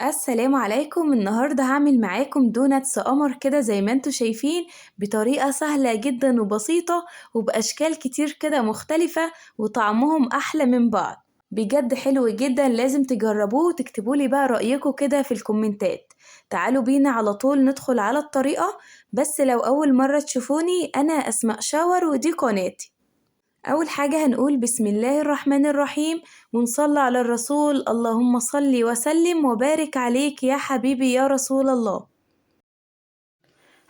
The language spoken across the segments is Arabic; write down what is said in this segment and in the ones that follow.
السلام عليكم. النهاردة هعمل معاكم دوناتس قمر كده زي ما انتوا شايفين بطريقة سهلة جدا وبسيطة وبأشكال كتير كده مختلفة وطعمهم أحلى من بعض. بجد حلو جدا، لازم تجربوه وتكتبولي بقى رأيكم كده في الكومنتات. تعالوا بينا على طول ندخل على الطريقة. بس لو أول مرة تشوفوني، أنا أسماء شاور ودي قناتي. أول حاجة هنقول بسم الله الرحمن الرحيم ونصلي على الرسول. اللهم صل وسلم وبارك عليك يا حبيبي يا رسول الله.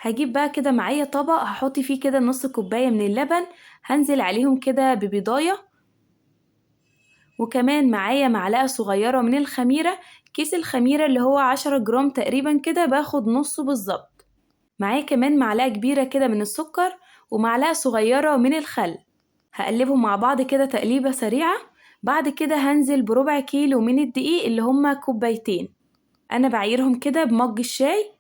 هجيب بقى كده معايا طبق هحط فيه كده نص كوباية من اللبن، هنزل عليهم كده ببيضاية، وكمان معايا معلقة صغيرة من الخميرة. كيس الخميرة اللي هو 10 جرام تقريبا كده، باخد نصه بالظبط. معايا كمان معلقة كبيرة كده من السكر ومعلقة صغيرة من الخل. هقلبهم مع بعض كده تقليبة سريعة. بعد كده هنزل بربع كيلو من الدقيق اللي هما كوبايتين، أنا بعيرهم كده بمج الشاي.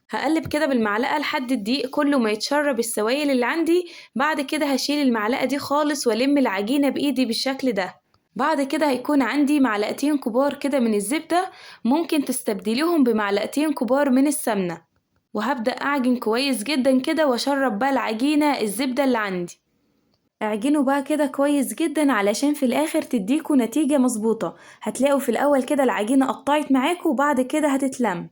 هقلب كده بالمعلقة لحد الدقيق كله ما يتشرب السوائل اللي عندي. بعد كده هشيل المعلقة دي خالص والم العجينة بإيدي بالشكل ده. بعد كده هيكون عندي معلقتين كبار كده من الزبدة، ممكن تستبدليهم بمعلقتين كبار من السمنة. وهبدأ أعجن كويس جدا كده وأشرب بقى العجينة الزبدة اللي عندي. اعجنوا بقى كده كويس جدا علشان في الاخر تديكوا نتيجة مظبوطة. هتلاقوا في الاول كده العجينة قطعت معاكوا وبعد كده هتتلم.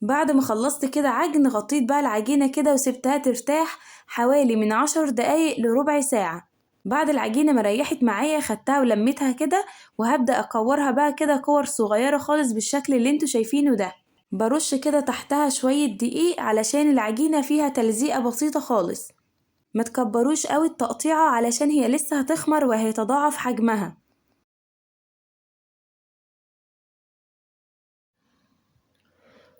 بعد ما خلصت كده عجن، غطيت بقى العجينة كده وسبتها ترتاح حوالي من 10 دقايق لربع ساعة. بعد العجينة ما ريحت معايا خدتها ولميتها كده، وهبدأ اكورها بقى كده كور صغيرة خالص بالشكل اللي انتوا شايفينه ده. برش كده تحتها شوية دقيق علشان العجينة فيها تلزيقة بسيطة خالص. ما تكبروش قوي التقطيعة علشان هي لسه هتخمر وهيتضاعف حجمها.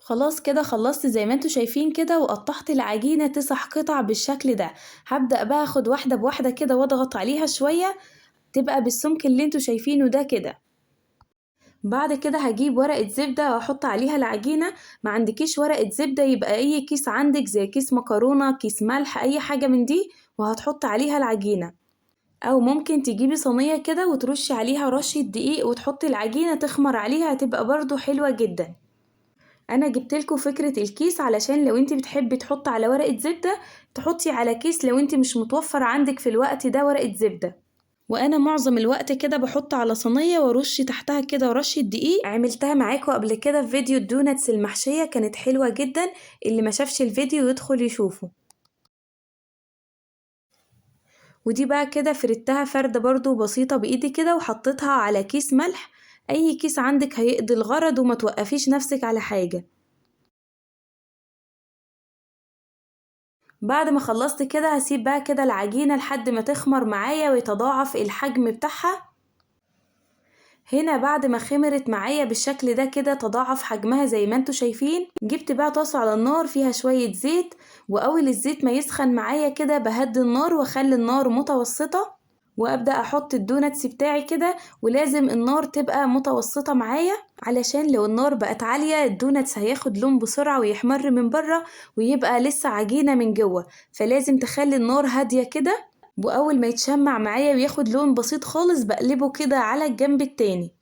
خلاص كده خلصت زي ما انتوا شايفين كده، وقطعت العجينة 9 قطع بالشكل ده. هبدأ بقى اخد واحدة بواحدة كده واضغط عليها شوية، تبقى بالسمك اللي انتوا شايفينه ده كده. بعد كده هجيب ورقة زبدة واحط عليها العجينة. ما عندكيش ورقة زبدة يبقى اي كيس عندك زي كيس مكرونة، كيس ملح، اي حاجة من دي، وهتحط عليها العجينة. او ممكن تجيبي صينية كده وترشي عليها رشة دقيق وتحطي العجينة تخمر عليها، هتبقى برضو حلوة جدا. انا جبتلكوا فكرة الكيس علشان لو انتي بتحبي تحطي على ورقة زبدة تحطي على كيس، لو انتي مش متوفر عندك في الوقت ده ورقة زبدة. وانا معظم الوقت كده بحط على صينية ورش تحتها كده رشة دقيق. عملتها معاكوا قبل كده في فيديو الدوناتس المحشية، كانت حلوة جدا. اللي ما شافش الفيديو يدخل يشوفه. ودي بقى كده فردتها فردة برضو بسيطة بإيدي كده وحطيتها على كيس ملح. أي كيس عندك هيقضي الغرض وما توقفيش نفسك على حاجة. بعد ما خلصت كده هسيب بقى كده العجينة لحد ما تخمر معايا ويتضاعف الحجم بتاعها. هنا بعد ما خمرت معايا بالشكل ده كده تضاعف حجمها زي ما انتوا شايفين، جبت بقى طاسة على النار فيها شوية زيت. وأول الزيت ما يسخن معايا كده بهدي النار واخلي النار متوسطة، وابدأ احط الدوناتس بتاعي كده. ولازم النار تبقى متوسطة معايا علشان لو النار بقت عالية الدوناتس هياخد لون بسرعة ويحمر من بره ويبقى لسه عجينة من جوه. فلازم تخلي النار هادية كده. واول ما يتشمع معايا وياخد لون بسيط خالص بقلبه كده على الجنب التاني.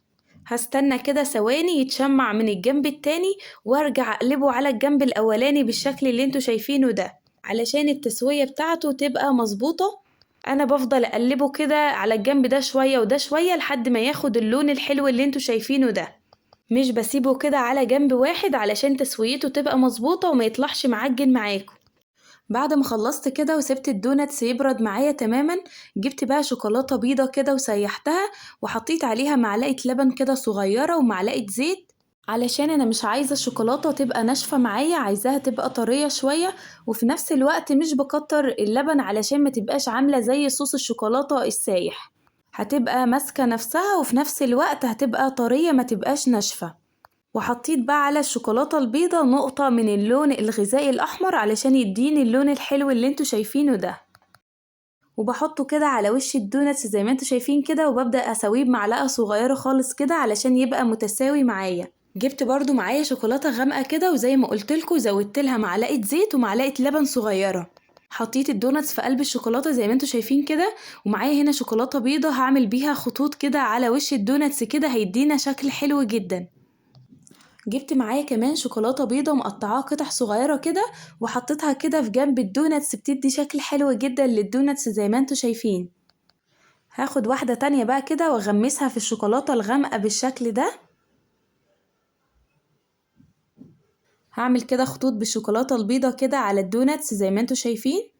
هستنى كده ثواني يتشمع من الجنب التاني وارجع اقلبه على الجنب الاولاني بالشكل اللي انتوا شايفينه ده علشان التسوية بتاعته تبقى مظبوطة. انا بفضل اقلبه كده على الجنب ده شوية وده شوية لحد ما ياخد اللون الحلو اللي انتوا شايفينه ده. مش بسيبه كده على جنب واحد علشان تسويته تبقى مظبوطة وما يطلعش معجن معاكم. بعد ما خلصت كده وسبت الدوناتس يبرد معايا تماما، جبت بقى شوكولاتة بيضة كده وسيحتها وحطيت عليها معلقة لبن كده صغيرة ومعلقة زيت، علشان انا مش عايزة الشوكولاتة تبقى ناشفة معايا، عايزاها تبقى طرية شوية. وفي نفس الوقت مش بكتر اللبن علشان ما تبقاش عاملة زي صوص الشوكولاتة السايح، هتبقى ماسكة نفسها وفي نفس الوقت هتبقى طرية ما تبقاش ناشفة. وحطيت بقى على الشوكولاتة البيضة نقطة من اللون الغذائي الأحمر علشان يديني اللون الحلو اللي انتوا شايفينه ده. وبحطه كده على وش الدوناتس زي ما انتوا شايفين كده، وببدأ أسويه بمعلقة صغيرة خالص كده علشان يبقى متساوي معايا. جبت برضو معايا شوكولاتة غامقة كده وزي ما قلتلكوا زودت لها معلقة زيت ومعلقة لبن صغيرة. حطيت الدوناتس في قلب الشوكولاتة زي ما انتوا شايفين كده، ومعايا هنا شوكولاتة بيضة هعمل بيها خطوط كده على وش الدوناتس كده هيدينا شكل حلو جدا. جبت معايا كمان شوكولاتة بيضة مقطعاها قطع صغيرة كده وحطيتها كده في جنب الدوناتس، بتدي شكل حلو جدا للدوناتس زي ما انتوا شايفين. هاخد واحدة تانية بقى كده واغمسها في الشوكولاتة الغامقة بالشكل ده. هعمل كده خطوط بالشوكولاتة البيضة كده على الدوناتس زي ما انتوا شايفين.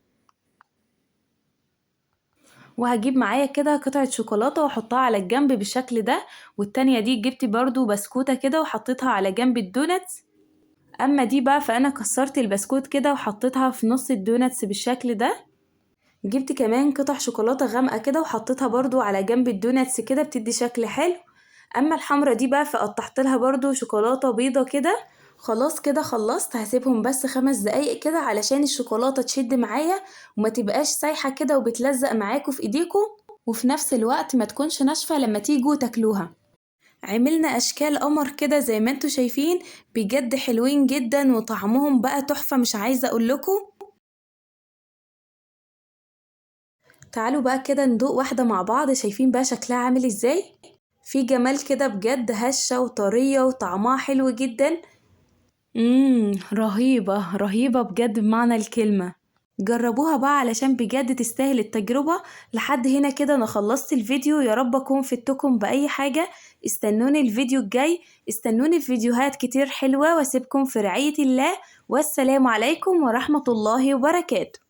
وهجيب معايا كده قطعة شوكولاتة واحطها على الجنب بالشكل ده، والتانية دي جبت برضو بسكوتة كده وحطيتها على جنب الدوناتس. اما دي بقى فانا كسرت البسكوت كده وحطيتها في نص الدوناتس بالشكل ده. جبت كمان قطع شوكولاتة غامقة كده وحطيتها برضو على جنب الدوناتس كده، بتدي شكل حلو. اما الحمرة دي بقى فقطعت لها برضو شوكولاتة بيضة كده. خلاص كده خلصت، هسيبهم بس 5 دقايق كده علشان الشوكولاتة تشد معايا وما تبقاش سايحة كده وبتلزق معاكوا في ايديكوا، وفي نفس الوقت ما تكونش ناشفة لما تيجوا تاكلوها. عملنا اشكال قمر كده زي ما انتوا شايفين، بجد حلوين جدا وطعمهم بقى تحفة مش عايزة اقولكوا. تعالوا بقى كده ندوق واحدة مع بعض، شايفين بقى شكلها عامل ازاي؟ في جمال كده بجد، هشة وطرية وطعمها حلو جدا. رهيبة رهيبة بجد بمعنى الكلمة. جربوها بقى علشان بجد تستاهل التجربة. لحد هنا كده انا خلصت الفيديو، يا رب اكون فدتكم بأي حاجة. استنوني الفيديو الجاي، استنوني في فيديوهات كتير حلوة، واسيبكم في رعاية الله، والسلام عليكم ورحمة الله وبركاته.